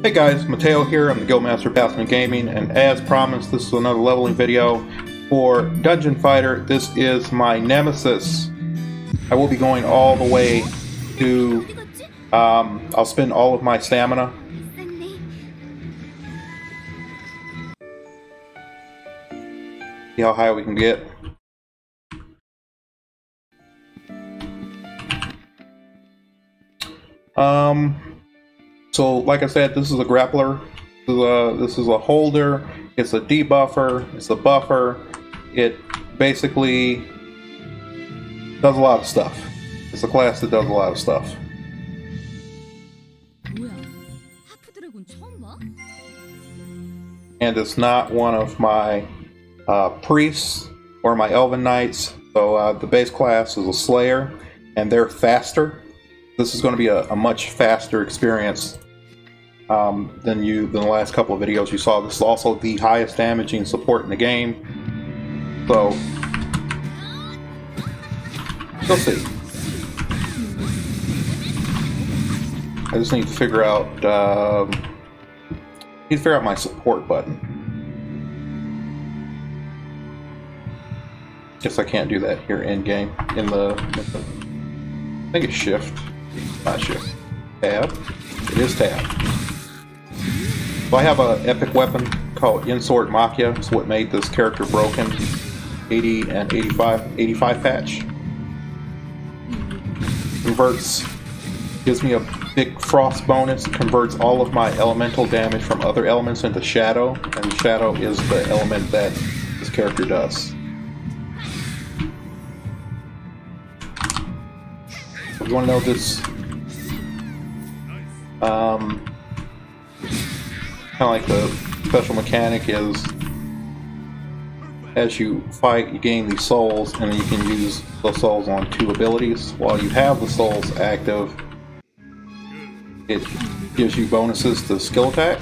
Hey guys, Mateo here. I'm the Guildmaster Passman Gaming, and as promised, this is another leveling video for Dungeon Fighter. This is my nemesis. I will be going all the way to, I'll spend all of my stamina. See how high we can get. So like I said, this is a grappler. This is a holder. It's a debuffer. It's a buffer. It basically does a lot of stuff. It's a class that does a lot of stuff. And it's not one of my priests or my elven knights. So the base class is a slayer, and they're faster. This is going to be a much faster experience than the last couple of videos you saw. This is also the highest damaging support in the game. So you'll see. I just need to figure out my support button. Guess I can't do that here in game. I think it's shift. Not shift. Tab. It is tab. So I have an epic weapon called Insword Machia. It's what made this character broken. 80 and 85 patch. Converts, gives me a big frost bonus. Converts all of my elemental damage from other elements into shadow, and shadow is the element that this character does. If you want to know this, kind of like the special mechanic is, as you fight, you gain these souls, and then you can use those souls on 2 abilities. While you have the souls active, it gives you bonuses to skill attack,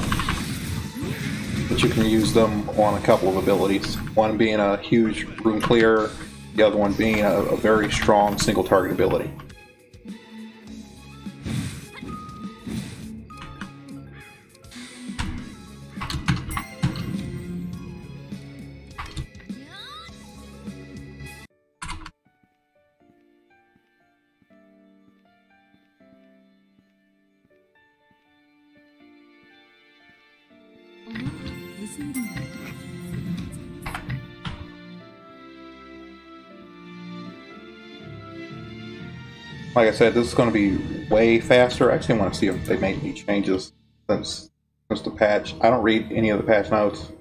but you can use them on a couple of abilities. One being a huge room clear, the other one being a very strong single target ability. Like I said, this is going to be way faster. I actually want to see if they made any changes since the patch. I don't read any of the patch notes.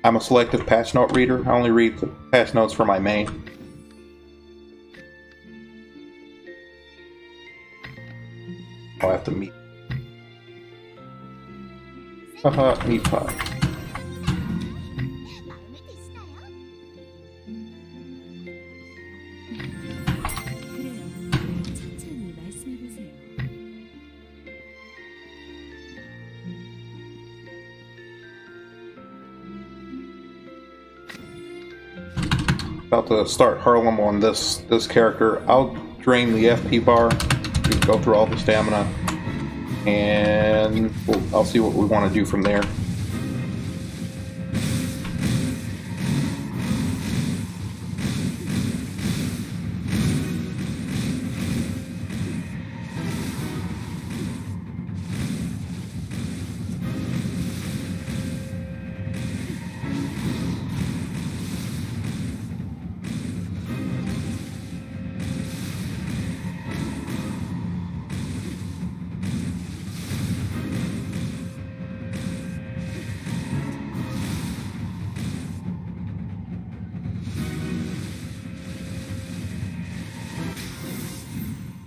I'm a selective patch note reader. I only read the patch notes for my main. I'll have to meet. Haha, meat pie. About to start Harlem on this character. I'll drain the FP bar. We can go through all the stamina, and I'll see what we want to do from there.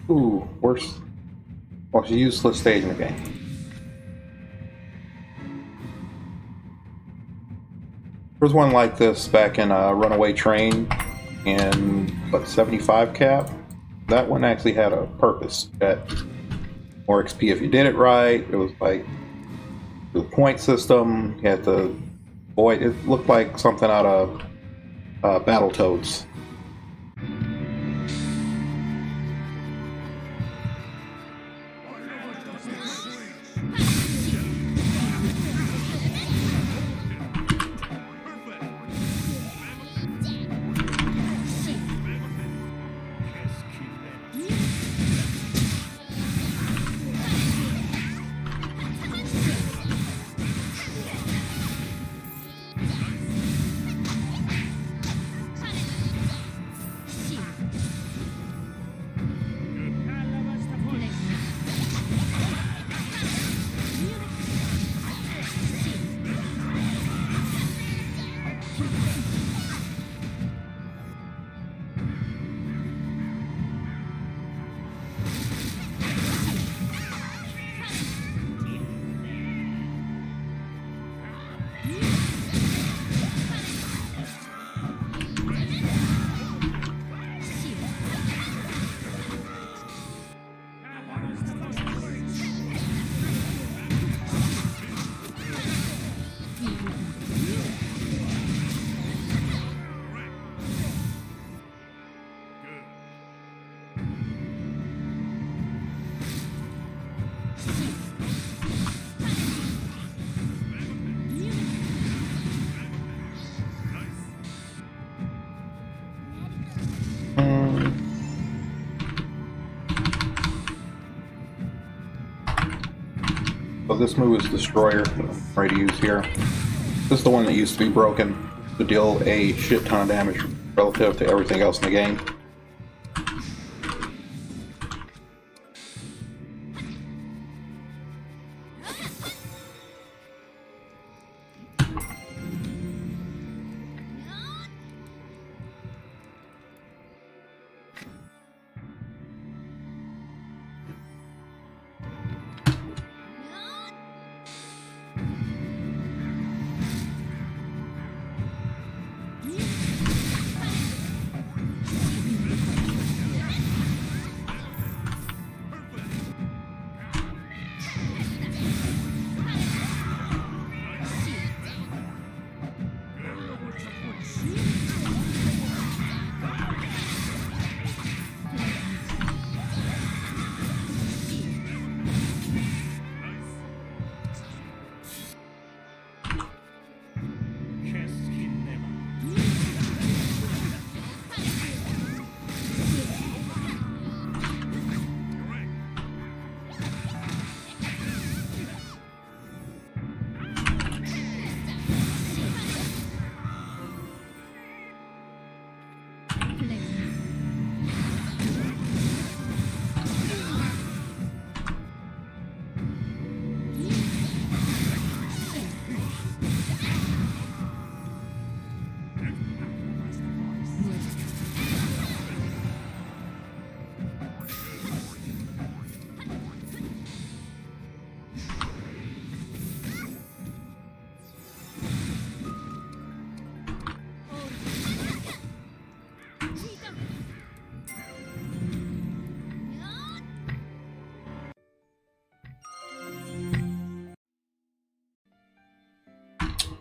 Ooh, worse. Well, it's a useless stage in the game. There was one like this back in Runaway Train in, what, 75 cap? That one actually had a purpose. You got more XP if you did it right. It was like the point system. You had to avoid. It looked like something out of Battletoads. So this move is Destroyer that I'm ready to use here. This is the one that used to be broken to deal a shit ton of damage relative to everything else in the game.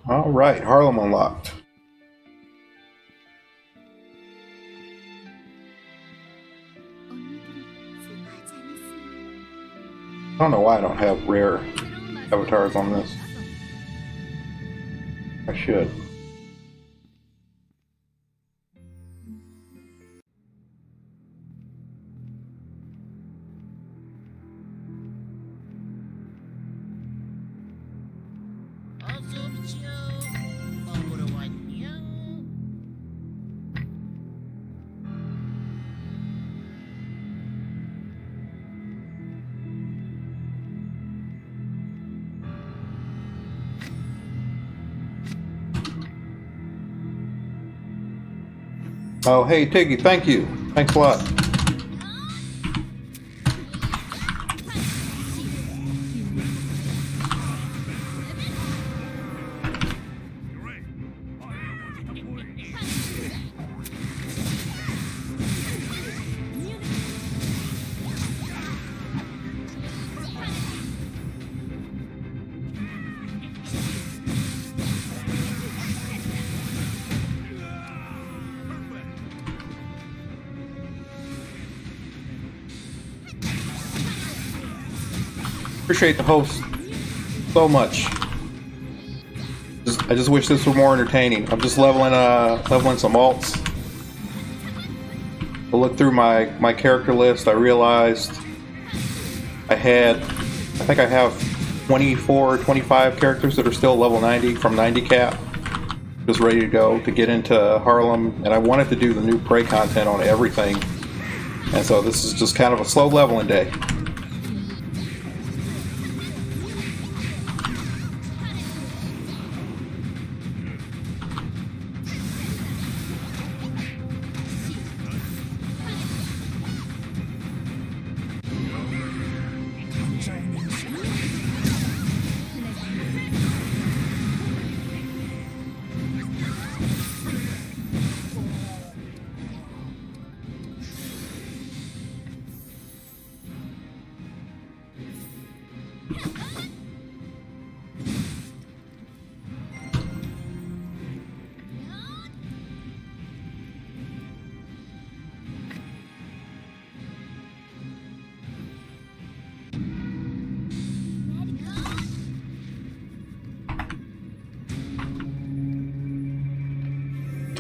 Alright, Harlem unlocked. I don't know why I don't have rare avatars on this. I should. Oh, hey, Tiggy, thank you. Thanks a lot. Appreciate the host so much. I just wish this were more entertaining. I'm just leveling some alts. I looked through my character list. I realized I think I have 24 or 25 characters that are still level 90 from 90 cap. Just ready to go to get into Harlem, and I wanted to do the new Prey content on everything. And so this is just kind of a slow leveling day.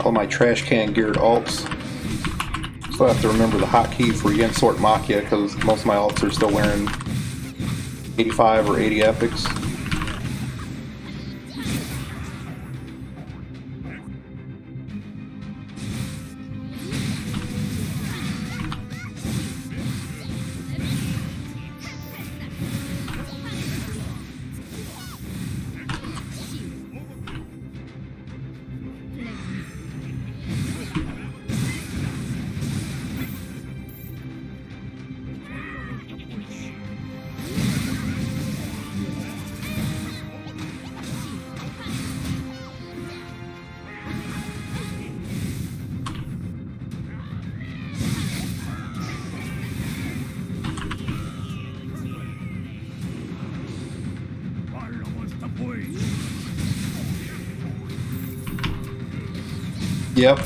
All my trash can geared alts. Still have to remember the hotkey for Yensort Makia because most of my alts are still wearing 85 or 80 epics. Yep.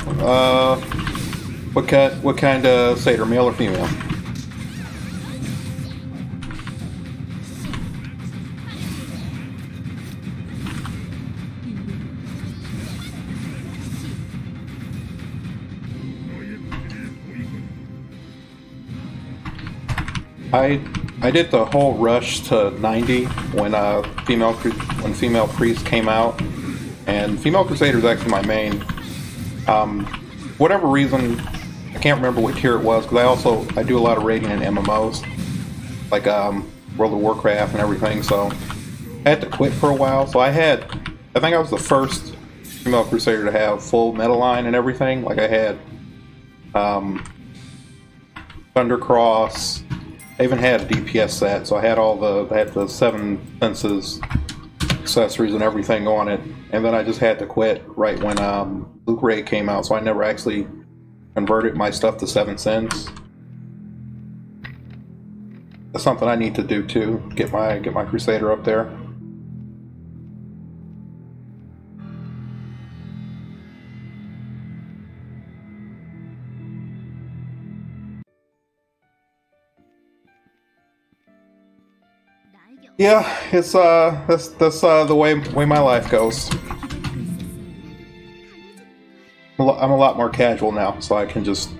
What kind of satyr, male or female? I did the whole rush to 90 when female priest came out, and female crusader is actually my main. Whatever reason, I can't remember what tier it was, because I do a lot of raiding in MMOs, like World of Warcraft and everything, so I had to quit for a while. So I think I was the first female crusader to have full meta line and everything. Like I had Thundercross, I even had a DPS set, so I had the 7 senses, accessories and everything on it, and then I just had to quit right when Luke Raid came out, so I never actually converted my stuff to 7 cents. That's something I need to do too, get my Crusader up there. Yeah, it's that's the way my life goes. I'm a lot more casual now, so I can just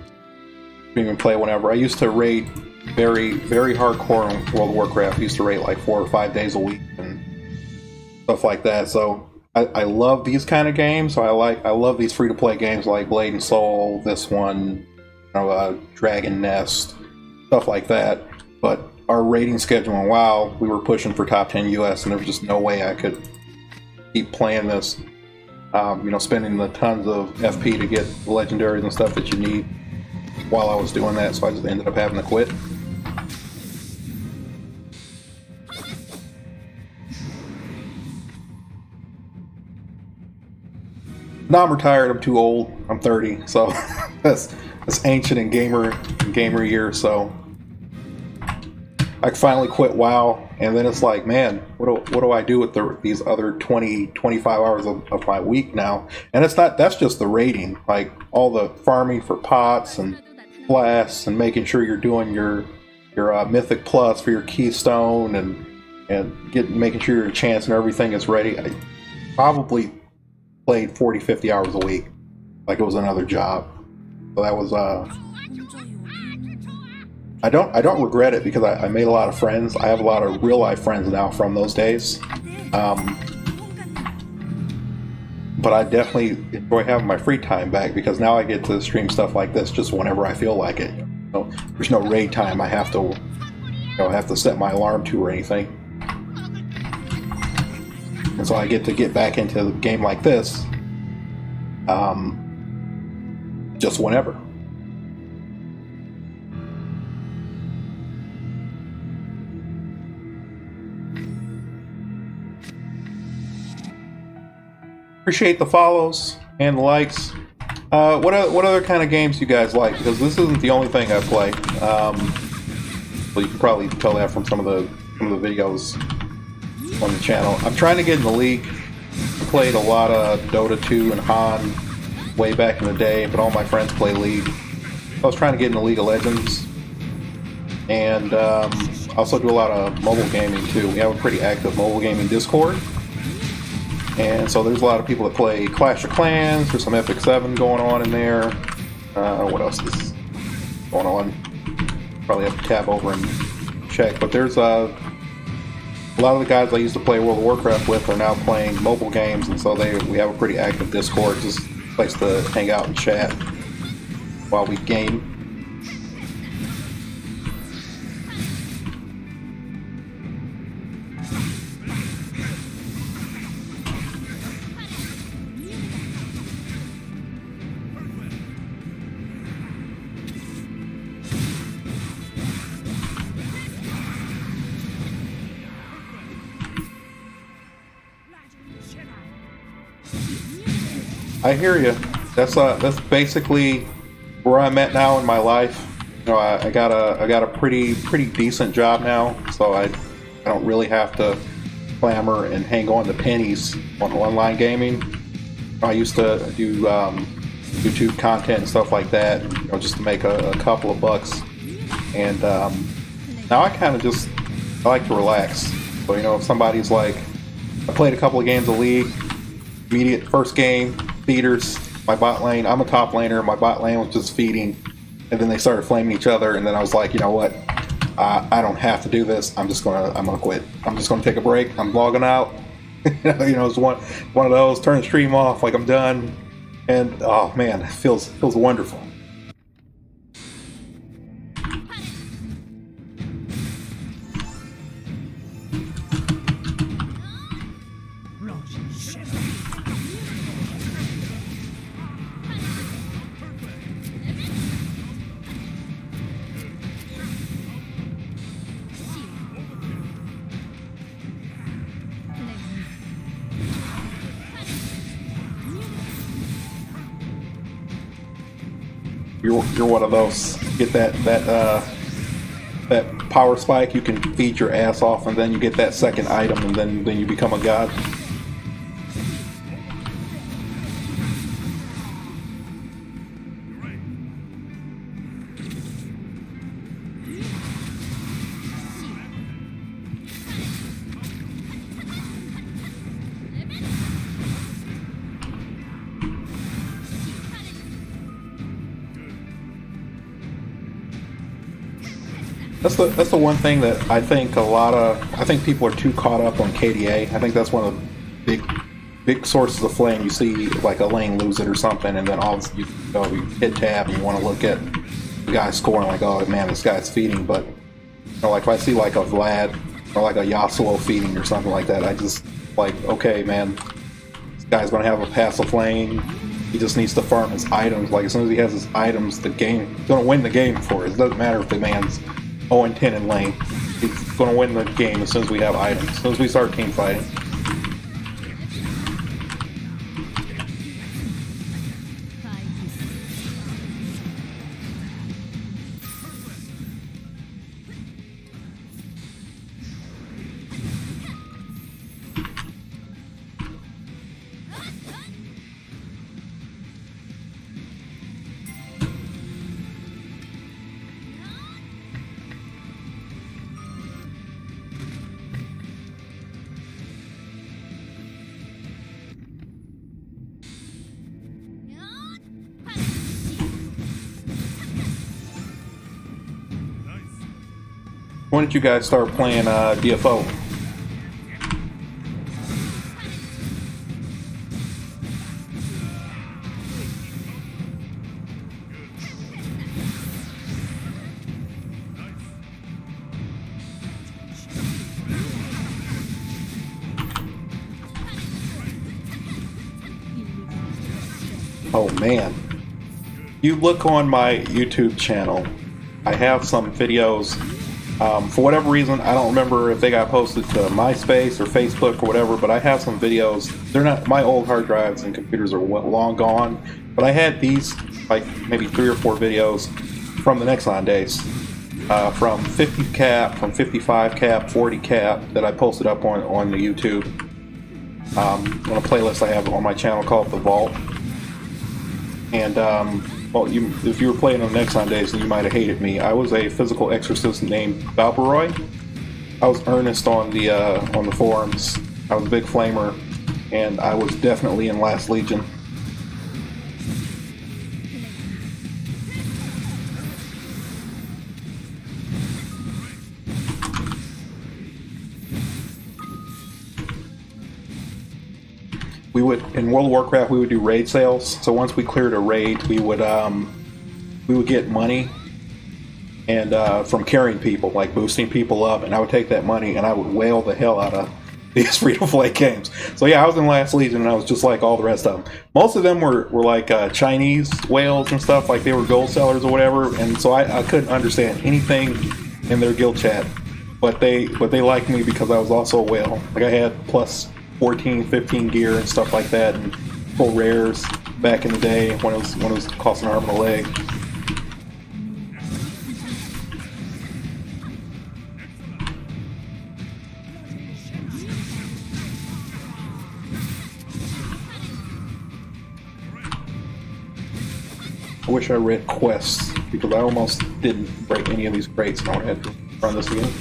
even play whenever. I used to raid very hardcore in World of Warcraft. I used to raid like 4 or 5 days a week and stuff like that. So I love these kind of games. So I love these free-to-play games like Blade and Soul, this one, Dragon Nest, stuff like that. But our rating schedule in WoW, we were pushing for top 10 US, and there was just no way I could keep playing this. Spending the tons of FP to get the legendaries and stuff that you need while I was doing that, so I just ended up having to quit. Now I'm retired, I'm too old, I'm 30, so that's ancient in gamer years, so I finally quit WoW, and then it's like, man, what do I do with these other 25 hours of my week now? And that's just the raiding, like all the farming for pots and blasts and making sure you're doing your Mythic Plus for your Keystone and making sure your chance and everything is ready. I probably played 40-50 hours a week, like it was another job. So that was I don't regret it, because I made a lot of friends. I have a lot of real life friends now from those days. But I definitely enjoy having my free time back, because now I get to stream stuff like this just whenever I feel like it. There's no raid time I have to set my alarm to or anything. And so I get to get back into a game like this just whenever. Appreciate the follows and the likes. What other kind of games you guys like? Because this isn't the only thing I play. Well, you can probably tell that from some of the videos on the channel. I'm trying to get in the League. I played a lot of Dota 2 and Han way back in the day, but all my friends play League. I was trying to get into League of Legends, and also do a lot of mobile gaming too. We have a pretty active mobile gaming Discord. And so there's a lot of people that play Clash of Clans. There's some Epic 7 going on in there. What else is going on? Probably have to tab over and check. But there's a lot of the guys I used to play World of Warcraft with are now playing mobile games, and so we have a pretty active Discord, just a place to hang out and chat while we game. I hear you. That's basically where I'm at now in my life. You know, I got a pretty decent job now, so I don't really have to clamor and hang on to pennies on online gaming. I used to do YouTube content and stuff like that, you know, just to make a couple of bucks. And now I kind of I like to relax. So, you know, if somebody's like, I played a couple of games of League, immediate first game, feeders, my bot lane, I'm a top laner, my bot lane was just feeding, and then they started flaming each other, and then I was like, you know what, I don't have to do this, I'm gonna quit. I'm just gonna take a break, I'm logging out. You know, it's one of those, turn the stream off, like I'm done, and oh man, it feels wonderful. You're one of those. Get that power spike, you can feed your ass off, and then you get that second item, and then you become a god. That's the one thing that I think people are too caught up on KDA. I think that's one of the big sources of flame. You see like a lane lose it or something, and then all you hit tab and you want to look at the guy scoring, like, oh man, this guy's feeding. But you know, like if I see like a Vlad or like a Yasuo feeding or something like that, I just like, okay man, this guy's gonna have a passive lane. He just needs to farm his items. Like as soon as he has his items, the game he's gonna win the game for it. It doesn't matter if the man's 0-10 in lane. He's going to win the game as soon as we have items. As soon as we start team fighting. When did you guys start playing DFO? Oh man. You look on my YouTube channel, I have some videos. For whatever reason, I don't remember if they got posted to MySpace or Facebook or whatever, but I have some videos. They're not, my old hard drives and computers are long gone, but I had these, like maybe 3 or 4 videos from the Nexon days. From 50 cap, from 55 cap, 40 cap that I posted up on the YouTube. On a playlist I have on my channel called The Vault. And well, if you were playing on Nexon days, then you might have hated me. I was a physical exorcist named Valperoy. I was earnest on the forums. I was a big flamer, and I was definitely in Last Legion. we would in World of Warcraft we would do raid sales. So once we cleared a raid, we would get money and from carrying people, like boosting people up, and I would take that money and I would whale the hell out of these free-to-play games. So yeah, I was in Last Legion and I was just like all the rest of them. Most of them were like Chinese whales and stuff, like they were gold sellers or whatever, and so I couldn't understand anything in their guild chat. But they liked me because I was also a whale. Like I had plus 14, 15 gear and stuff like that, and full rares back in the day when it was costing an arm and a leg. I wish I read quests because I almost didn't break any of these crates and I had to run this again.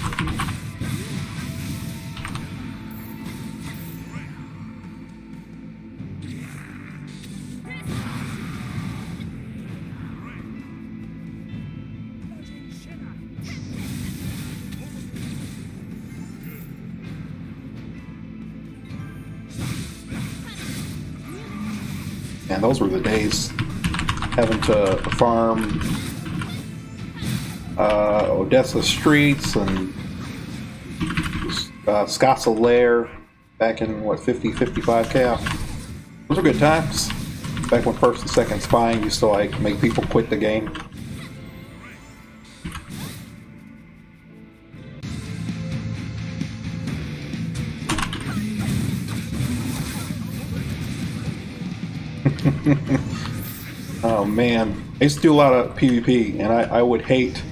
And those were the days. Having to farm Odessa Streets and Scassa Lair back in, what, 50, 55 cap. Those were good times. Back when First and Second Spine used to, like, make people quit the game. Oh man, I used to do a lot of PvP, and I would hate,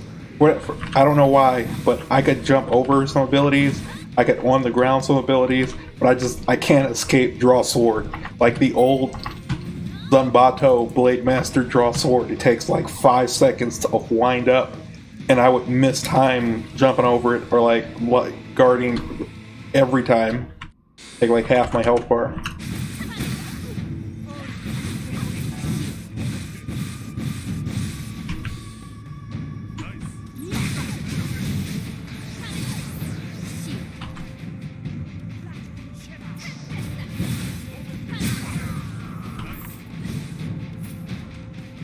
I don't know why, but I could jump over some abilities, I could on the ground some abilities, but I can't escape draw sword. Like the old Zanbato Blade Master draw sword, it takes like 5 seconds to wind up, and I would miss time jumping over it or like guarding every time. Take like half my health bar.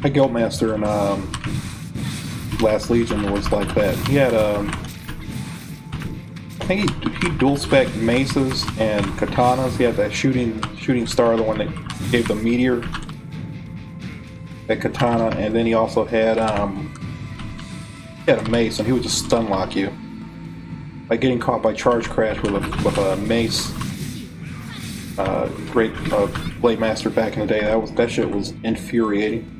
My guildmaster in Last Legion was like that. He had I think he dual spec maces and katanas. He had that shooting star, the one that gave the meteor, that katana, and then he also had a mace, and he would just stun lock you. Like getting caught by charge crash with a mace. Great Blade Master back in the day. That shit was infuriating.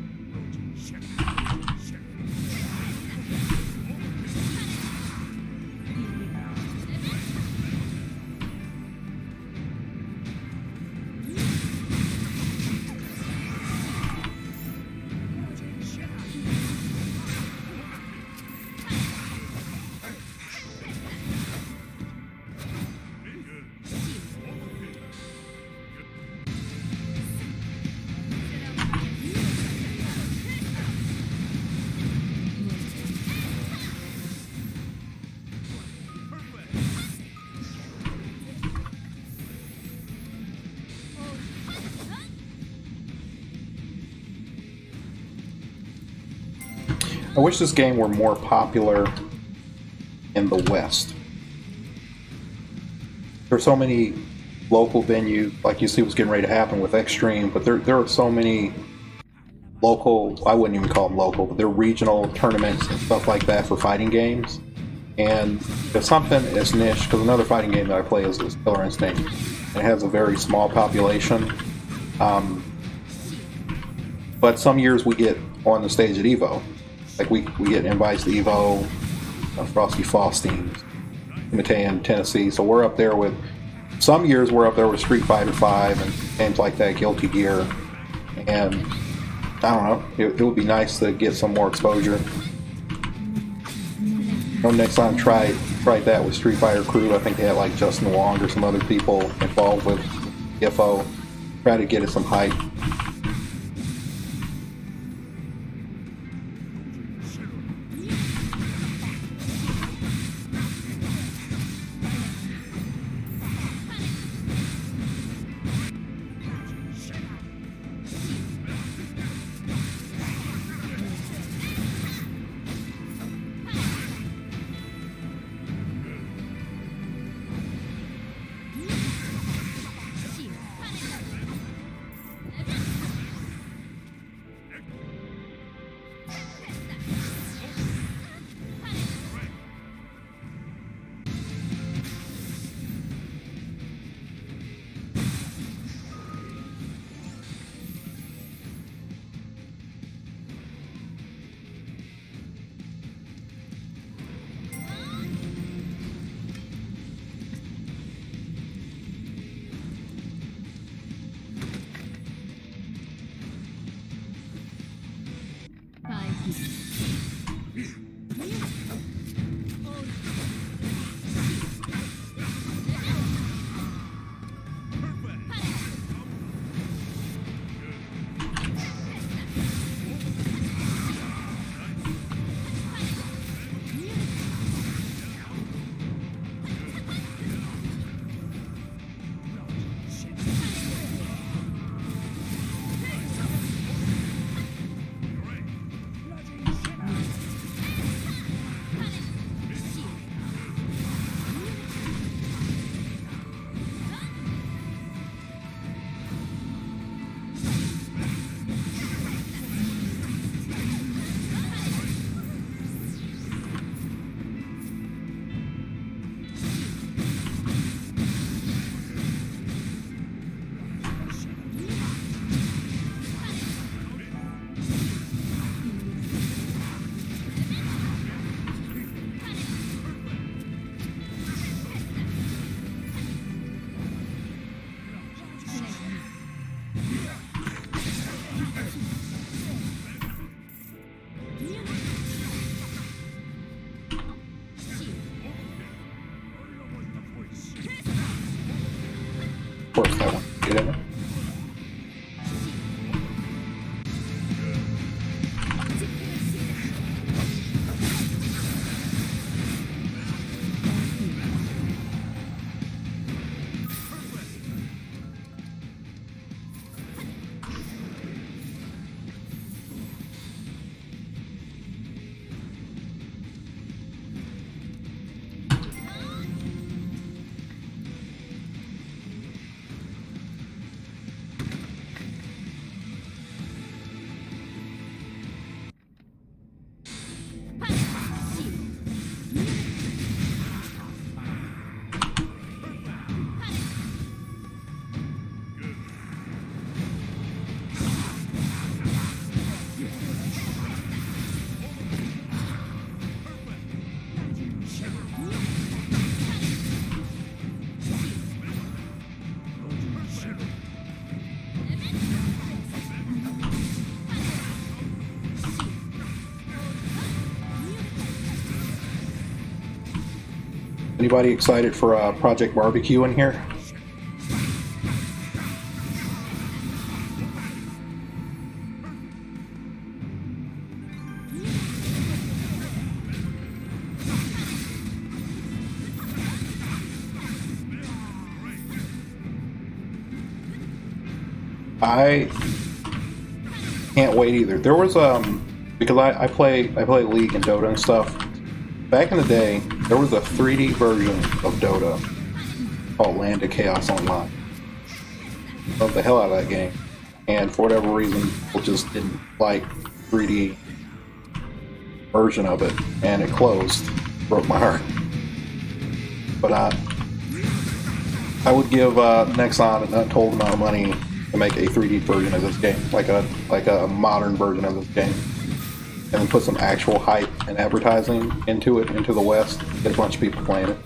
I wish this game were more popular in the West. There's so many local venues, like you see what's getting ready to happen with Extreme, but there are so many local, I wouldn't even call them local, but they're regional tournaments and stuff like that for fighting games. And if something is niche, because another fighting game that I play is Killer Instinct, and it has a very small population. But some years we get on the stage at EVO. Like we get invites to EVO, Frosty Faustine, Matean, Tennessee. So we're up there with, some years we're up there with Street Fighter V and games like that, Guilty Gear. And I don't know, it would be nice to get some more exposure. Next time tried that with Street Fighter Crew. I think they had like Justin Wong or some other people involved with FO. Try to get it some hype. course, I want to get in it. Anybody excited for Project Barbecue in here? I can't wait either. There was because I play League and Dota and stuff. Back in the day, there was a 3D version of Dota called Land of Chaos Online. Loved the hell out of that game, and for whatever reason, people just didn't like 3D version of it, and it closed. Broke my heart. But I would give Nexon an untold amount of money to make a 3D version of this game, like a modern version of this game, and then put some actual hype and advertising into it, into the West, get a bunch of people playing it.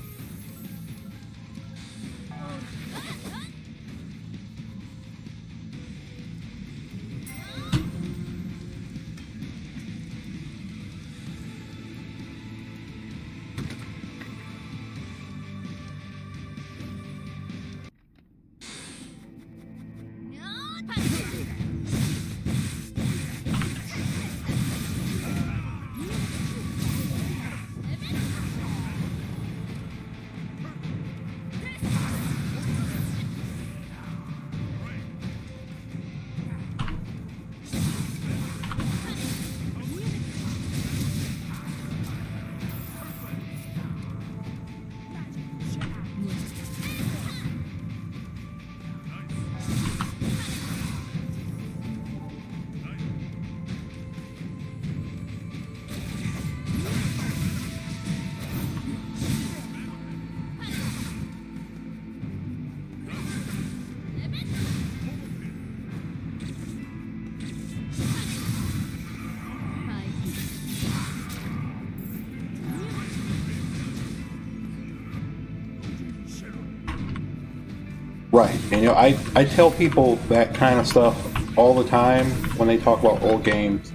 Right, and you know, I tell people that kind of stuff all the time when they talk about old games.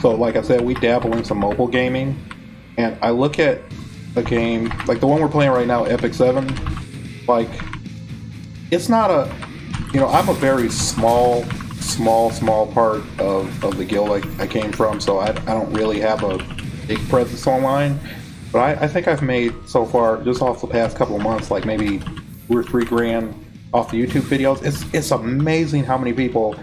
So like I said, we dabble in some mobile gaming, and I look at a game like the one we're playing right now, Epic 7, like, it's not a, you know, I'm a very small part of the guild I came from, so I don't really have a big presence online, but I think I've made so far, just off the past couple of months, like maybe 2 or 3 grand off the YouTube videos. It's amazing how many people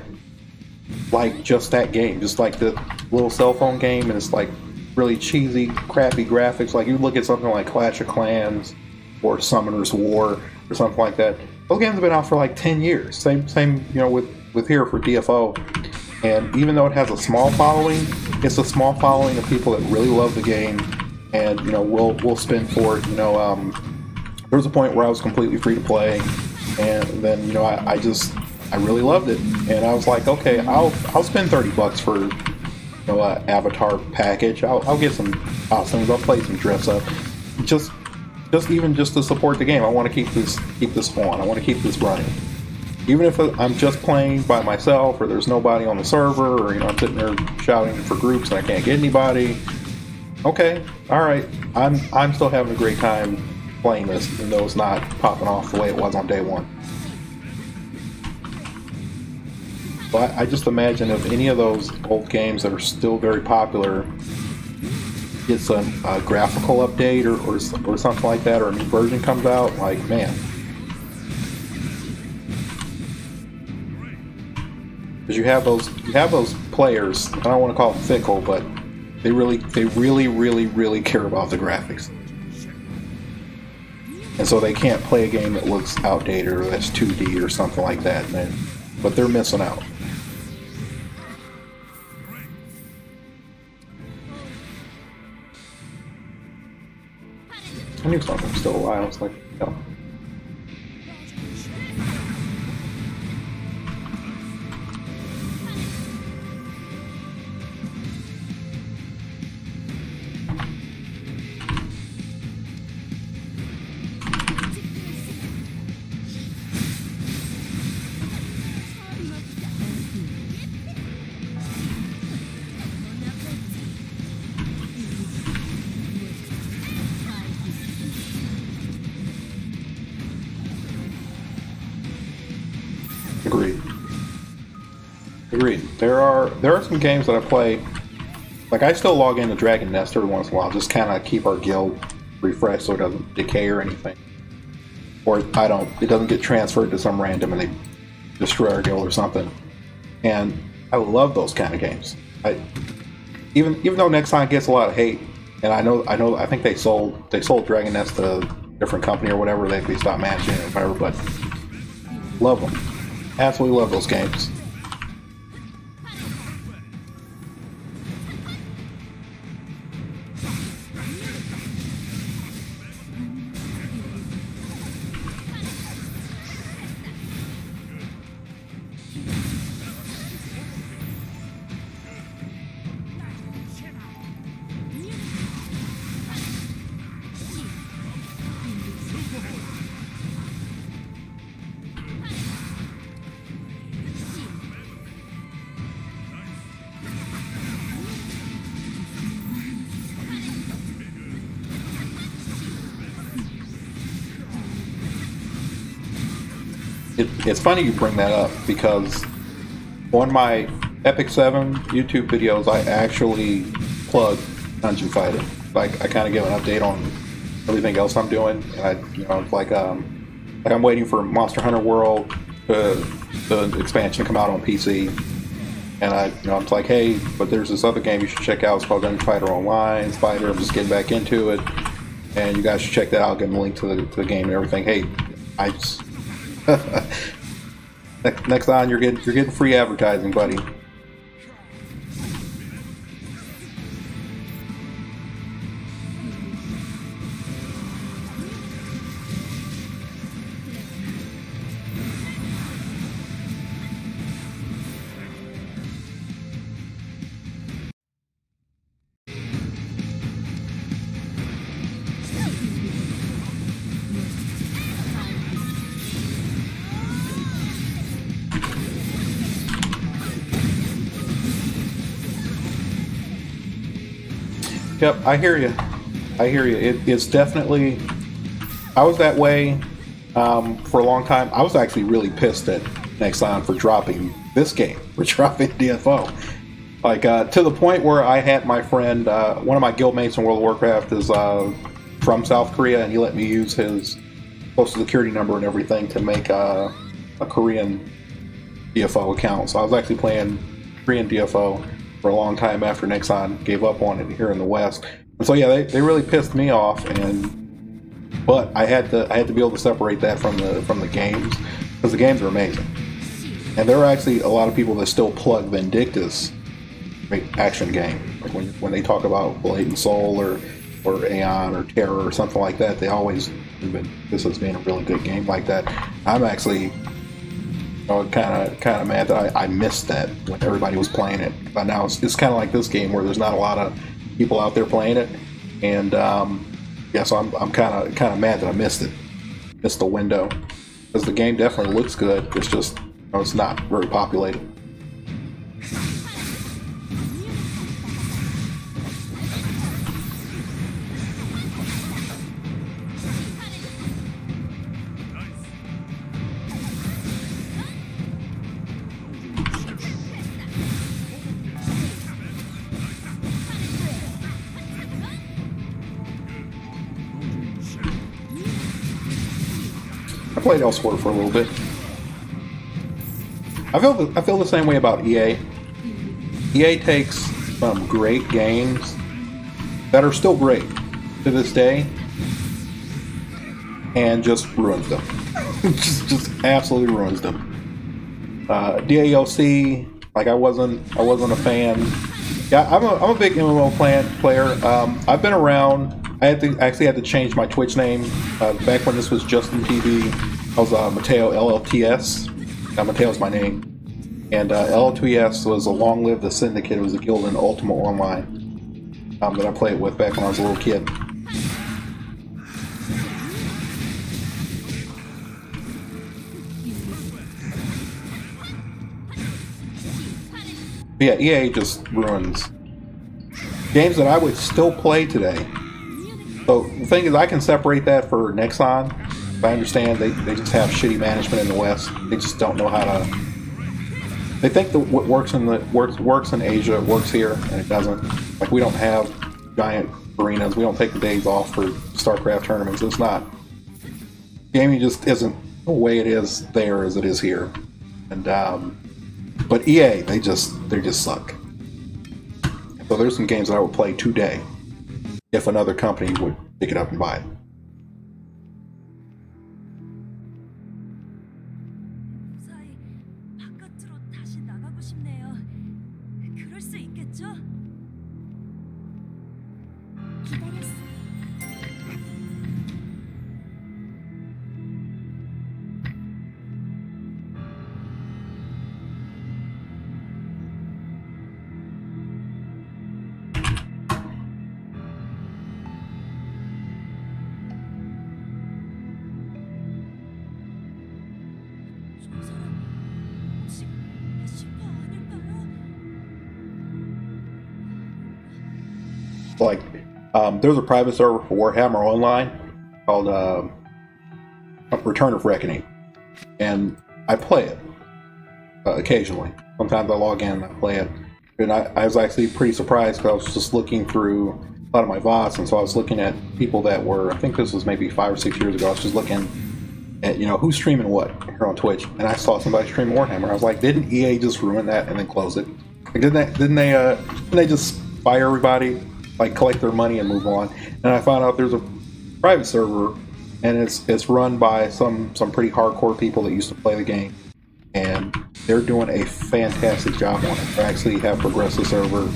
like just that game, just like the little cell phone game, and it's like really cheesy, crappy graphics. Like you look at something like Clash of Clans or Summoner's War or something like that. Those games have been out for like 10 years. Same, you know, with here for DFO. And even though it has a small following, it's a small following of people that really love the game, and you know, we'll spend for it. You know, there was a point where I was completely free to play. And then, you know, I really loved it, and I was like, okay, I'll spend $30 for, you know, avatar package. I'll get some costumes. I'll play some dress up, just even just to support the game. I want to keep this on. I want to keep this running, even if I'm just playing by myself or there's nobody on the server, or you know, I'm sitting there shouting for groups and I can't get anybody. Okay, all right, I'm still having a great time playing this, even though it's not popping off the way it was on day one. But I just imagine if any of those old games that are still very popular gets a graphical update or something like that, or a new version comes out, like, man. Because you have those players, I don't want to call them fickle, but they really care about the graphics. And so they can't play a game that looks outdated or that's 2D or something like that, but they're missing out. I knew something was still alive. I was like, no. Agreed. There are some games that I play. Like, I still log into Dragon Nest every once in a while, just kind of keep our guild refreshed so it doesn't decay or anything. Or it doesn't get transferred to some random and they destroy our guild or something. And I love those kind of games. Even though Nexon gets a lot of hate, and I think they sold Dragon Nest to a different company or whatever, they stopped managing it or whatever, but love them. Absolutely love those games. It's funny you bring that up, because on my Epic 7 YouTube videos, I actually plug Dungeon Fighter. Like, I kind of give an update on everything else I'm doing, and like I'm waiting for Monster Hunter World, the expansion to come out on PC, and I'm like, hey, but there's this other game you should check out. It's called Dungeon Fighter Online. I'm just getting back into it, and you guys should check that out. I'll give them a link to the game and everything. Hey, I just next on, you're getting free advertising, buddy. Yep, I hear you. It's definitely. I was that way for a long time. I was actually really pissed at Nexon for dropping this game, for dropping DFO. Like, to the point where I had my friend, one of my guildmates in World of Warcraft is from South Korea, and he let me use his social security number and everything to make a Korean DFO account. So I was actually playing Korean DFO for a long time after Nexon gave up on it here in the West. And so yeah, they really pissed me off, but I had to be able to separate that from the games, because the games are amazing. And there are actually a lot of people that still plug Vindictus action game. Like when they talk about Blade & Soul or Aeon or Terror or something like that, they always this as being a really good game like that. I'm actually kind of mad that I missed that when everybody was playing it. But now it's kind of like this game where there's not a lot of people out there playing it, and yeah, so I'm kind of mad that I missed the window, because the game definitely looks good. It's just it's not very populated. I played Elsewhere for a little bit. I feel the same way about EA. EA takes some great games that are still great to this day and just ruins them. just absolutely ruins them. DAOC, like I wasn't a fan. Yeah, I'm a big MMO player. I've been around. I actually had to change my Twitch name back when this was Justin TV. I was Mateo LLTS. Mateo's my name. And LLTS was a long-lived the Syndicate. It was a guild in Ultima Online that I played with back when I was a little kid. But yeah, EA just ruins games that I would still play today. So the thing is, I can separate that for Nexon. I understand they just have shitty management in the West. They just don't know how to. They think that what works in Asia works here, and it doesn't. Like, we don't have giant arenas. We don't take the days off for StarCraft tournaments. It's not. Gaming just isn't the way it is there as it is here. And but EA, they just suck. So there's some games that I would play today if another company would pick it up and buy it. Like, there's a private server for Warhammer Online called Return of Reckoning, and I play it occasionally. Sometimes I log in and I play it, and I was actually pretty surprised because I was just looking through a lot of my VODs, and so I was looking at people that were, I think this was maybe 5 or 6 years ago, I was just looking at, you know, who's streaming what here on Twitch, and I saw somebody stream Warhammer. I was like, didn't EA just ruin that and then close it? Like, didn't they just fire everybody, like collect their money and move on? And I found out there's a private server, and it's run by some pretty hardcore people that used to play the game, and they're doing a fantastic job on it. They actually have progressed the server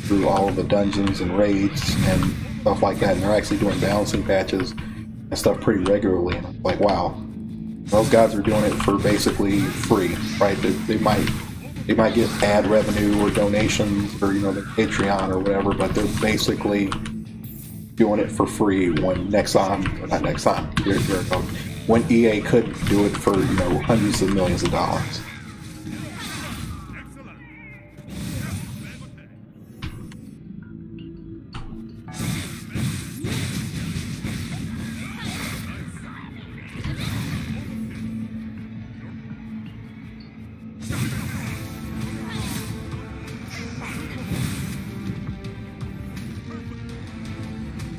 through all of the dungeons and raids and stuff like that, and they're actually doing balancing patches and stuff pretty regularly. And I'm like, wow, those guys are doing it for basically free, right? They might get ad revenue or donations or, you know, their Patreon or whatever, but they're basically doing it for free when when EA could do it for, you know, hundreds of millions of dollars.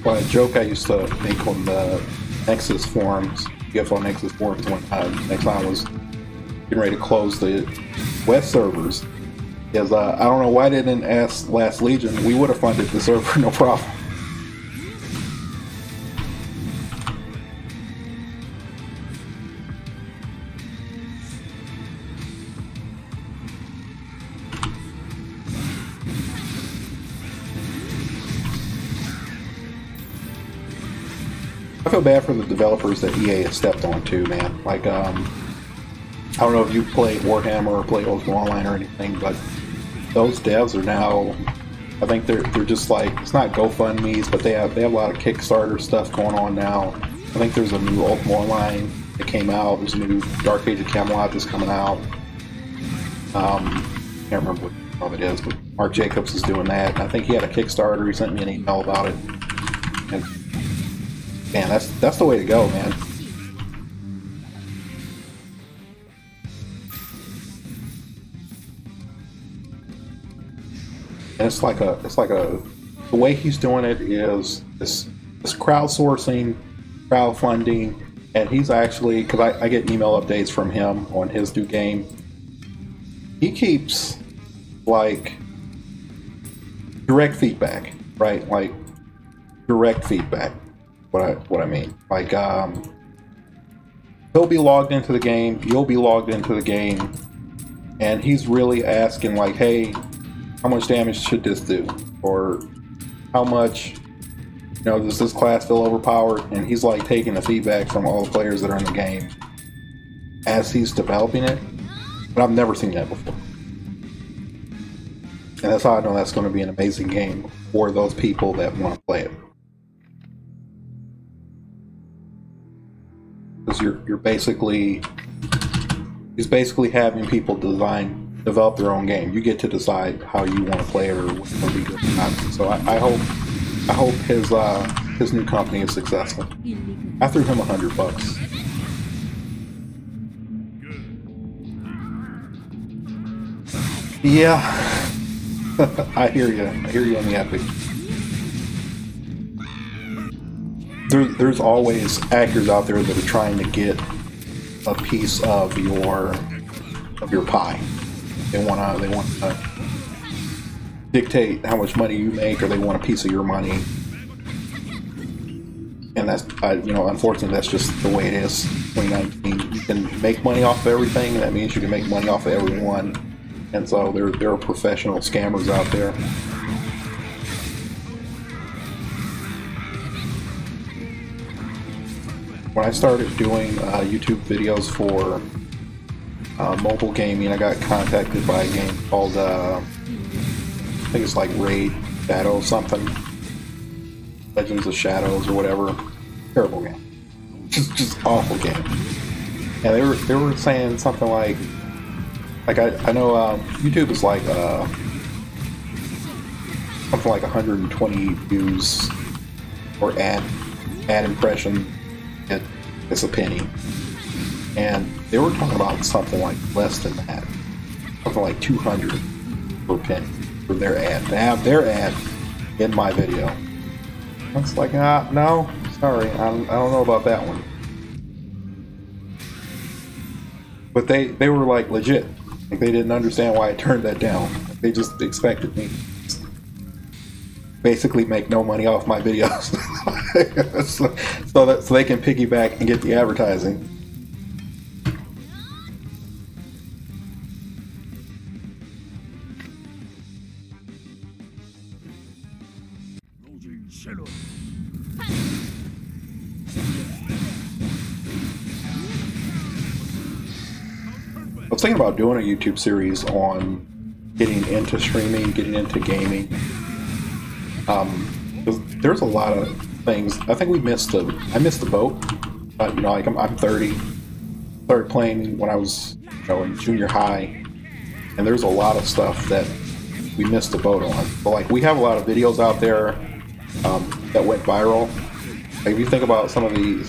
Well, a joke I used to make on the Nexus forums, UFO Nexus forums, when Nexon was getting ready to close the West servers, is I don't know why they didn't ask Last Legion. We would have funded the server, no problem. I feel bad for the developers that EA has stepped on too, man. Like, I don't know if you play Warhammer or play Ultima Online or anything, but those devs are now, I think they're just like, it's not GoFundMe's, but they have a lot of Kickstarter stuff going on now. I think there's a new Ultima Online that came out. There's a new Dark Age of Camelot that's coming out. Can't remember what it is, but Mark Jacobs is doing that. I think he had a Kickstarter. He sent me an email about it. And man, that's the way to go, man. And it's like the way he's doing it is this crowdsourcing, crowdfunding, And he's actually, because I get email updates from him on his new game. He keeps like direct feedback, right? Like direct feedback. What I mean, like he'll be logged into the game, you'll be logged into the game, and he's really asking like, hey, how much damage should this do, or how much, you know, does this class feel overpowered? And he's like taking the feedback from all the players that are in the game as he's developing it. But I've never seen that before. And that's how I know that's going to be an amazing game for those people that want to play it. Because you're basically, he's basically having people develop their own game. You get to decide how you want to play it or what's going to be good or not. So I hope his new company is successful. I threw him $100. Yeah, I hear you. I hear you on the Epic. There's always actors out there that are trying to get a piece of your pie. They want to dictate how much money you make, or they want a piece of your money. And that's, you know, unfortunately, that's just the way it is. 2019, you can make money off of everything. That means you can make money off of everyone. And so there are professional scammers out there. When I started doing YouTube videos for mobile gaming, I got contacted by a game called, I think it's like Raid Shadow something. Legends of Shadows or whatever. Terrible game. Just awful game. And they were saying something like I know YouTube is like something like 120 views or ad impression. It's a penny. And they were talking about something like less than that. Something like 200 per penny for their ad. To have their ad in my video. It's like, no, sorry, I don't know about that one. But they were like legit. Like they didn't understand why I turned that down. They just expected me to basically make no money off my videos. so they can piggyback and get the advertising. I was thinking about doing a YouTube series on getting into streaming, getting into gaming. There's a lot of things. I think I missed the boat. You know, like I'm 30. Started playing when I was, you know, in junior high, and there's a lot of stuff that we missed the boat on. But like we have a lot of videos out there that went viral. Like if you think about some of the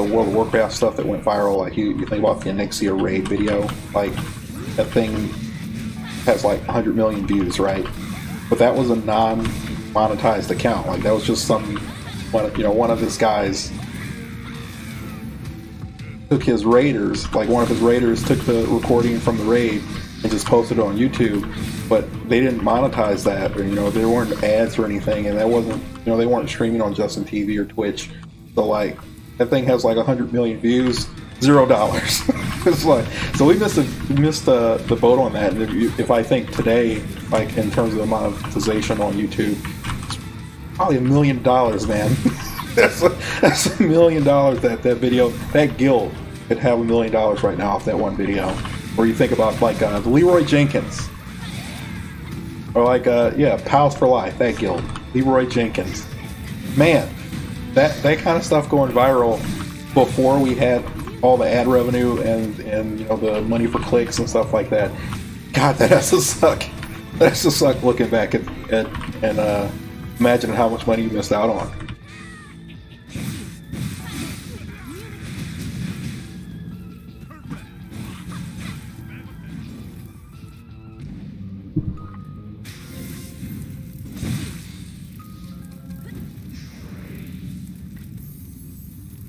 World of Warcraft stuff that went viral, like you think about the Onyxia raid video, like that thing has like 100 million views, right? But that was a non-monetized account. Like that was just one of his guys took his raiders, like one of his raiders took the recording from the raid and just posted it on YouTube, but they didn't monetize that, or, you know, there weren't ads or anything, and that wasn't, you know, they weren't streaming on Justin TV or Twitch. So like that thing has like 100 million views, $0. It's like, so we missed the boat on that. And if I think today, like in terms of the monetization on YouTube, it's probably $1 million, man. that's $1 million that video, that guild could have $1 million right now off that one video. Or you think about like Leroy Jenkins, or like Pals for Life, that guild, Leroy Jenkins, man. That kind of stuff going viral before we had all the ad revenue and you know, the money for clicks and stuff like that. God, that has to suck. That has to suck looking back and imagining how much money you missed out on.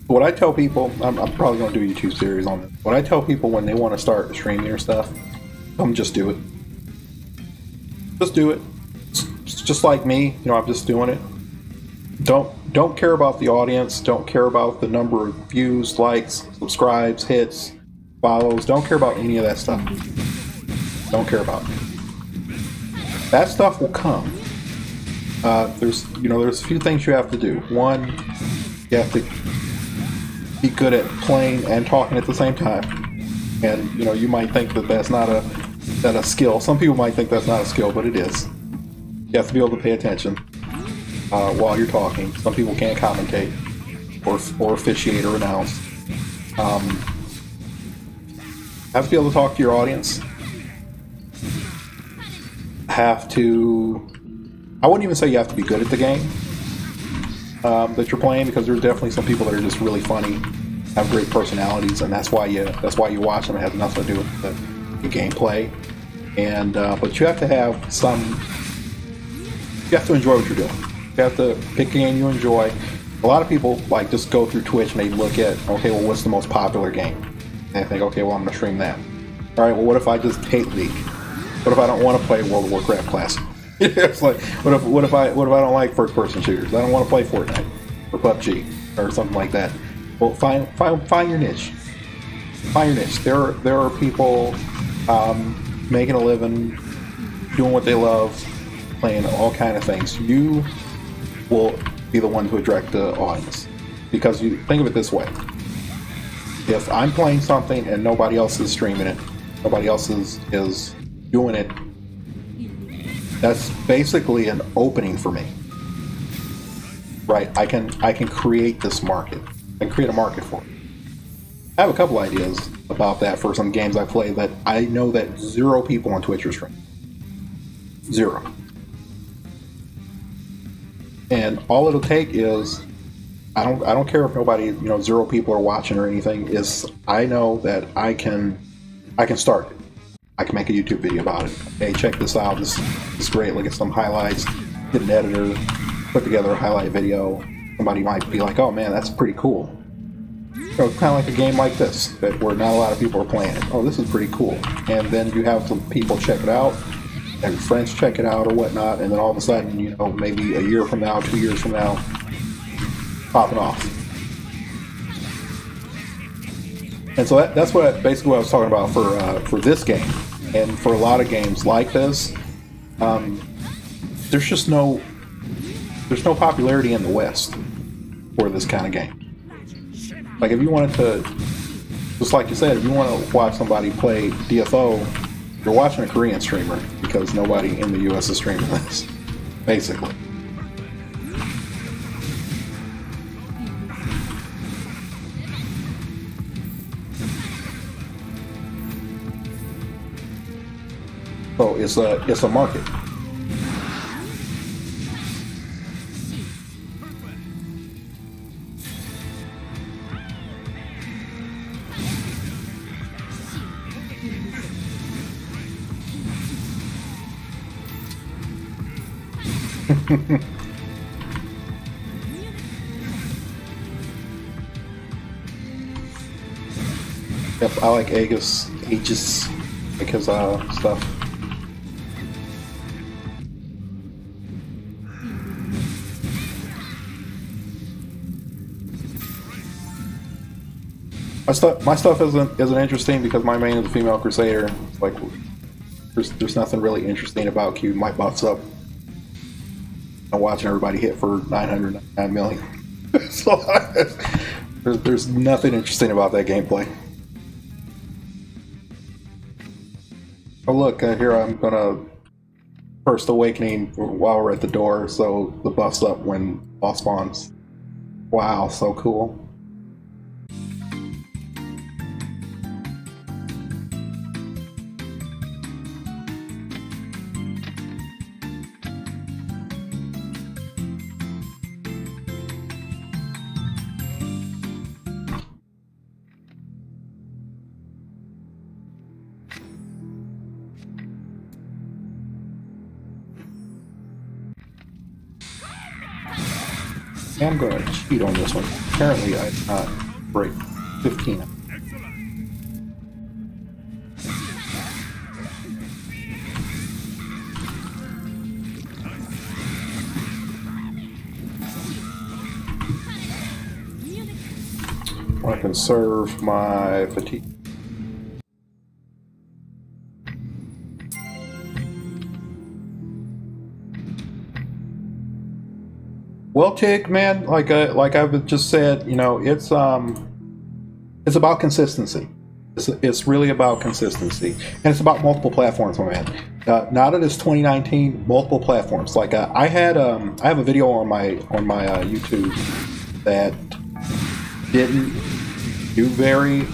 What I tell people, I'm probably going to do a YouTube series on this. What I tell people when they want to start streaming or stuff, just do it. Just do it. It's just like me, I'm just doing it. Don't care about the audience. Don't care about the number of views, likes, subscribes, hits, follows. Don't care about any of that stuff. Don't care about it. That stuff will come. There's a few things you have to do. One, you have to be good at playing and talking at the same time. And you might think that that's not a skill. Some people might think that's not a skill, but it is. You have to be able to pay attention while you're talking. Some people can't commentate or officiate or announce. Have to be able to talk to your audience. I wouldn't even say you have to be good at the game that you're playing, because there's definitely some people that are just really funny, have great personalities, and that's why you watch them. It has nothing to do with the gameplay. And but you have to have you have to enjoy what you're doing. You have to pick a game you enjoy. A lot of people just go through Twitch and they look at, okay, well, what's the most popular game? And they think, okay, well, I'm going to stream that. All right, well, what if I just hate League? What if I don't want to play World of Warcraft Classic? It's like, what if I don't like first-person shooters? I don't want to play Fortnite or PUBG or something like that. Well, find your niche. Find your niche. There are people making a living, doing what they love, playing all kind of things. You will be the one to attract the audience, because you think of it this way: if I'm playing something and nobody else is streaming it, nobody else is doing it, that's basically an opening for me, right? I can create this market and create a market for it. I have a couple ideas about that for some games I play that I know that 0 people on Twitch are streaming. 0. And all it'll take is, I don't care if nobody, 0 people are watching or anything, is I know that I can start it. I can make a YouTube video about it. Hey, check this out. This is great. Look at some highlights. Get an editor, put together a highlight video. Somebody might be like, oh man, that's pretty cool. Kind of like a game like this, where not a lot of people are playing it. Oh, this is pretty cool. And then you have some people check it out, and friends check it out or whatnot, and then all of a sudden, maybe a year from now, 2 years from now, popping off. And so that's basically what I was talking about for this game, and for a lot of games like this. There's no popularity in the West for this kind of game. Like, if you wanted to, just like you said, if you want to watch somebody play DFO, you're watching a Korean streamer, because nobody in the US is streaming this, basically. So it's a market. Yep, I like Aegis, like his stuff. My stuff isn't interesting because my main is a female crusader. Like, there's nothing really interesting about keeping my buffs up and watching everybody hit for 999 million. So there's nothing interesting about that gameplay. Oh look, here I'm gonna First Awakening while we're at the door, so the buff's up when boss spawns. Wow, so cool. I'm going to cheat on this one. Apparently, I did not break 15. I conserve my fatigue. Well, Tig, man, like I've just said, you know, it's about consistency. It's really about consistency, and it's about multiple platforms, my man. Now that it's 2019, multiple platforms. Like I have a video on my YouTube that didn't do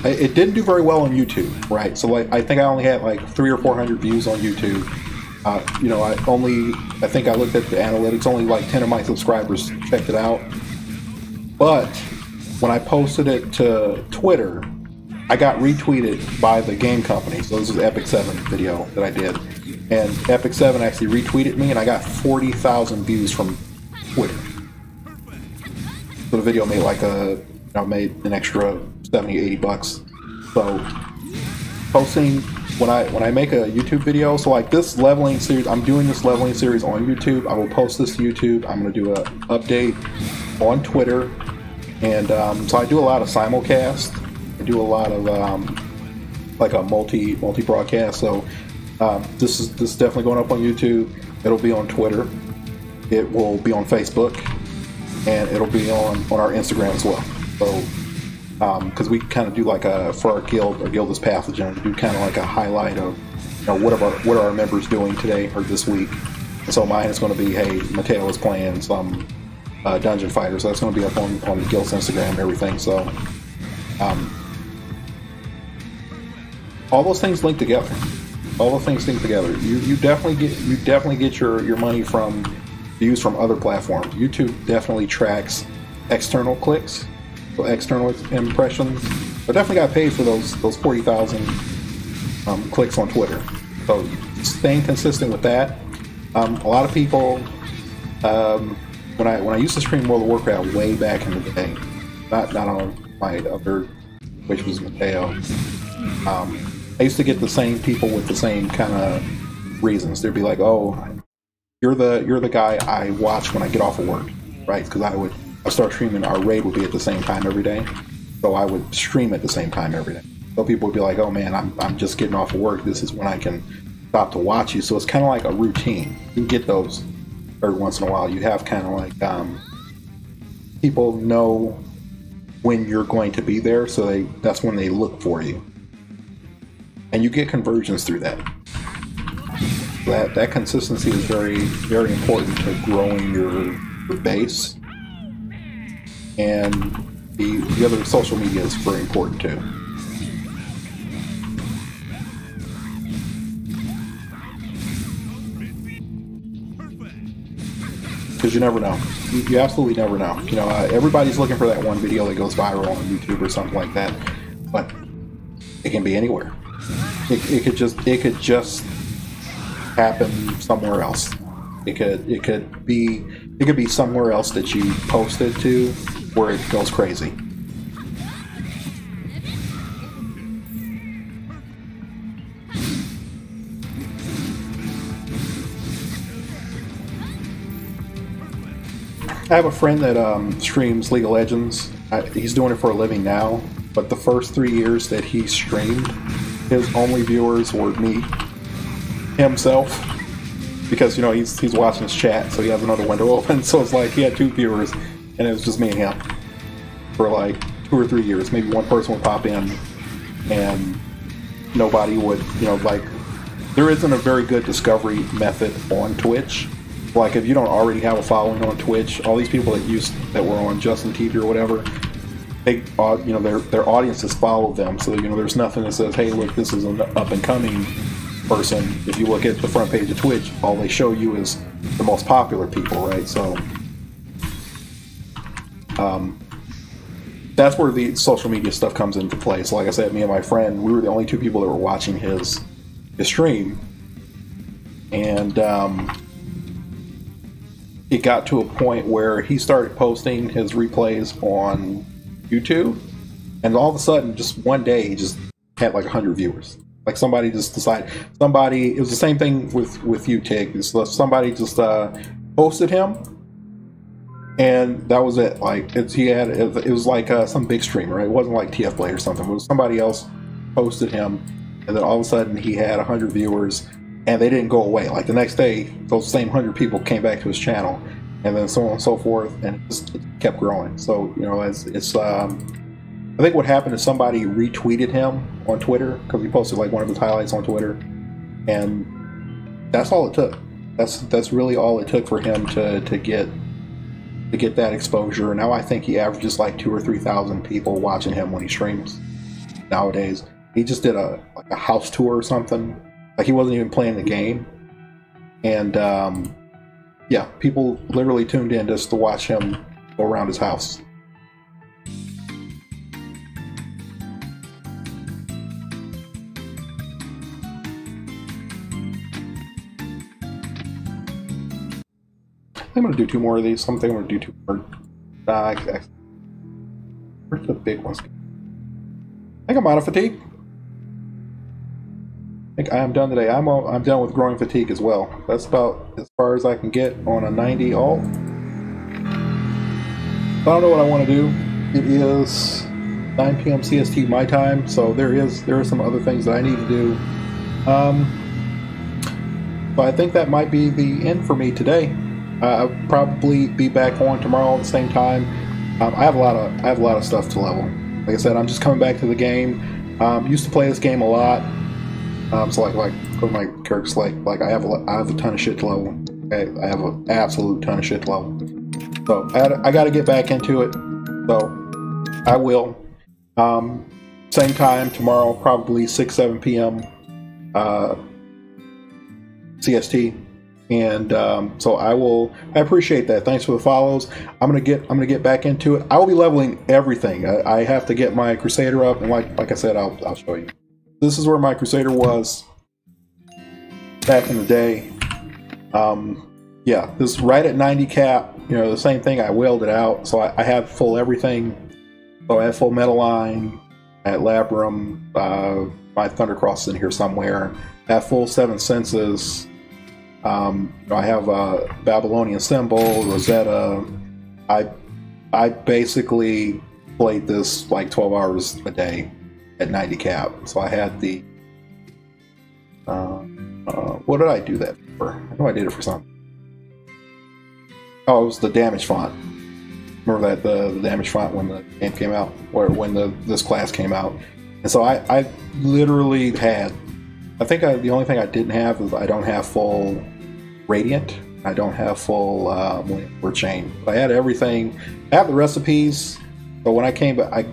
it didn't do very well on YouTube, right? So like I think I only had like 300 or 400 views on YouTube. You know, I think I looked at the analytics, only like 10 of my subscribers checked it out. But when I posted it to Twitter, I got retweeted by the game company. So this was Epic 7 video that I did. And Epic 7 actually retweeted me, and I got 40,000 views from Twitter. So the video made like made an extra 70, 80 bucks. So posting, when I make a YouTube video, so like this leveling series, I'm doing this leveling series on YouTube. I will post this to YouTube. I'm going to do an update on Twitter, and so I do a lot of simulcast. I do a lot of like a multi broadcast. So this is definitely going up on YouTube. It'll be on Twitter. It will be on Facebook, and it'll be on our Instagram as well. So because we kind of do like for our guild is Pathogen, we do kind of like a highlight of, you know, what are our members doing today or this week. And so mine is going to be, hey, Mateo is playing some Dungeon Fighter, so that's going to be up on the guild's Instagram and everything. So all those things link together. All those things link together. You definitely get your money from views from other platforms. YouTube definitely tracks external clicks. So external impressions, I definitely got paid for those 40,000 clicks on Twitter. So staying consistent with that. A lot of people, when I used to stream World of Warcraft way back in the day, not on my other, which was Mateo, I used to get the same people with the same kind of reasons. They'd be like, "Oh, you're the guy I watch when I get off of work," right? Because I start streaming. Our raid would be at the same time every day, so I would stream at the same time every day. So people would be like, "Oh man, I'm just getting off of work. This is when I can stop to watch you." So it's kind of like a routine. You get those every once in a while. You have kind of like people know when you're going to be there, so that's when they look for you, and you get conversions through that. That consistency is very, very important to growing your base. And the other social media is very important too. Because you never know. You absolutely never know. You know, everybody's looking for that one video that goes viral on YouTube or something like that, but it can be anywhere. It could just happen somewhere else. It could be somewhere else that you posted to, where it goes crazy. I have a friend that streams League of Legends. He's doing it for a living now, but the first 3 years that he streamed, his only viewers were me, himself, because, you know, he's watching his chat, so he has another window open. So it's like he had 2 viewers, and it was just me and him for like 2 or 3 years. Maybe one person would pop in, and nobody would, you know, like, there isn't a very good discovery method on Twitch. Like, if you don't already have a following on Twitch, all these people that were on Justin TV or whatever, they, you know, their audiences follow them. So, you know, there's nothing that says, hey, look, this is an up and coming person. If you look at the front page of Twitch, all they show you is the most popular people, right? So that's where the social media stuff comes into play. So like I said, me and my friend, we were the only 2 people that were watching his stream, and it got to a point where he started posting his replays on YouTube, and all of a sudden, just one day, he just had like 100 viewers. Like somebody just decided, it was the same thing with you, Tig. Somebody just posted him, and that was it. Like it was like some big streamer, right? It wasn't like TF Blade or something. It was somebody else posted him, and then all of a sudden he had 100 viewers, and they didn't go away. Like the next day, those same 100 people came back to his channel, and then so on and so forth, and it kept growing. So it's I think what happened is somebody retweeted him on Twitter because he posted like one of his highlights on Twitter, and that's all it took. That's really all it took for him to get that exposure. Now I think he averages like 2,000 or 3,000 people watching him when he streams nowadays. He just did a house tour or something. Like he wasn't even playing the game, and yeah, people literally tuned in just to watch him go around his house. I'm going to do 2 more of these. I'm going to do 2 more. Where's the big ones? I think I'm out of fatigue. I think I am done today. I'm done with growing fatigue as well. That's about as far as I can get on a 90 alt. I don't know what I want to do. It is 9 p.m. CST my time, so there are some other things that I need to do. But I think that might be the end for me today. I'll probably be back on tomorrow at the same time. I have a lot of stuff to level. Like I said, I'm just coming back to the game. Used to play this game a lot. So like my character's like I have a ton of shit to level. Okay? I have an absolute ton of shit to level. So I got to get back into it. So I will. Same time tomorrow, probably 6-7 p.m. CST. And so I appreciate that. Thanks for the follows. I'm gonna get back into it. I will be leveling everything. I have to get my Crusader up, and like I said, I'll show you. This is where my Crusader was back in the day. Yeah, this is right at 90 cap. The same thing. I whaled it out, so I have full everything. So I have full metal line at Labrum. My Thundercross is in here somewhere. I have full 7 senses. I have a Babylonian symbol, Rosetta. I basically played this like 12 hours a day at 90 cap. So I had the what did I do that for? I know I did it for something. Oh, it was the damage font. Remember that the damage font when the game came out, or when this class came out. And so I literally had. I think the only thing I didn't have is I don't have full Radiant. I don't have full or Chain. I had everything. I have the recipes, but when I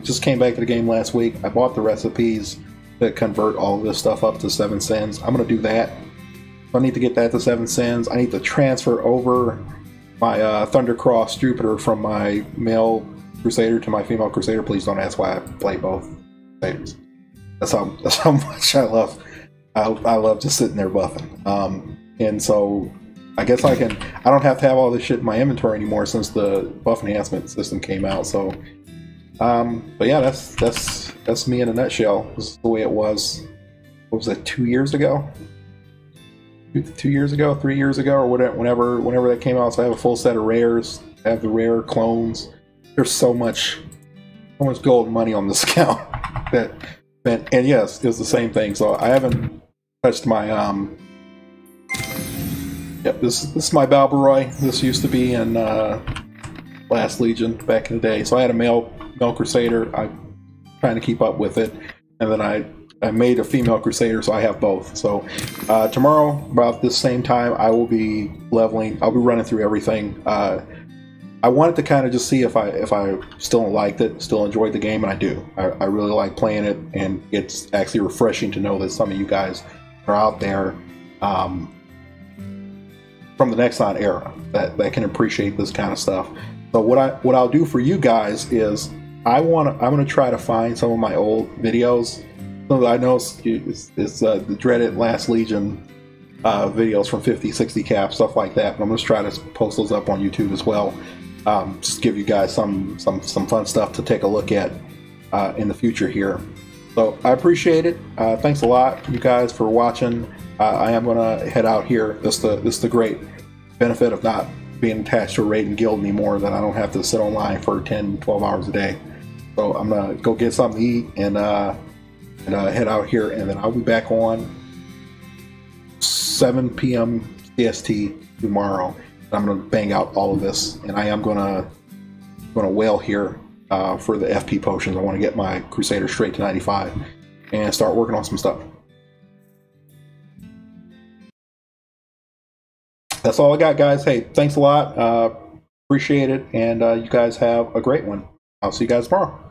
just came back to the game last week. I bought the recipes to convert all of this stuff up to 7 sins. I'm going to do that. I need to get that to 7 sins. I need to transfer over my Thundercross Jupiter from my male Crusader to my female Crusader. Please don't ask why I play both Crusaders. That's how much I love. I love just sitting there buffing. And so I guess I don't have to have all this shit in my inventory anymore since the buff enhancement system came out. So, but yeah, that's me in a nutshell. This is the way it was. What was that? 2 years ago? 2 years ago? 3 years ago? Or whenever that came out. So I have a full set of rares. I have the rare clones. There's so much gold and money on this account and yes, it's the same thing. So I haven't touched my Yep, this is my Balboroy. This used to be in Last Legion back in the day. So I had a male Crusader. I'm trying to keep up with it, and then I made a female Crusader, so I have both. So tomorrow, about this same time, I will be leveling. I'll be running through everything. I wanted to kind of just see if I still liked it, still enjoyed the game, and I do. I really like playing it, and it's actually refreshing to know that some of you guys are out there from the Nexon era that can appreciate this kind of stuff. So what I'll do for you guys is I'm gonna try to find some of my old videos. So I know it's the dreaded Last Legion videos from 50, 60 cap, stuff like that. But I'm going to try to post those up on YouTube as well. Just give you guys some fun stuff to take a look at in the future here. So I appreciate it. Thanks a lot, you guys, for watching. I am going to head out here. This is the great benefit of not being attached to a raid and guild anymore, that I don't have to sit online for 10, 12 hours a day. So I'm going to go get something to eat and head out here, and then I'll be back on 7 p.m. CST tomorrow. I'm going to bang out all of this, and I am going to whale here for the FP potions. I want to get my Crusader straight to 95 and start working on some stuff. That's all I got, guys. Hey, thanks a lot. Appreciate it, and you guys have a great one. I'll see you guys tomorrow.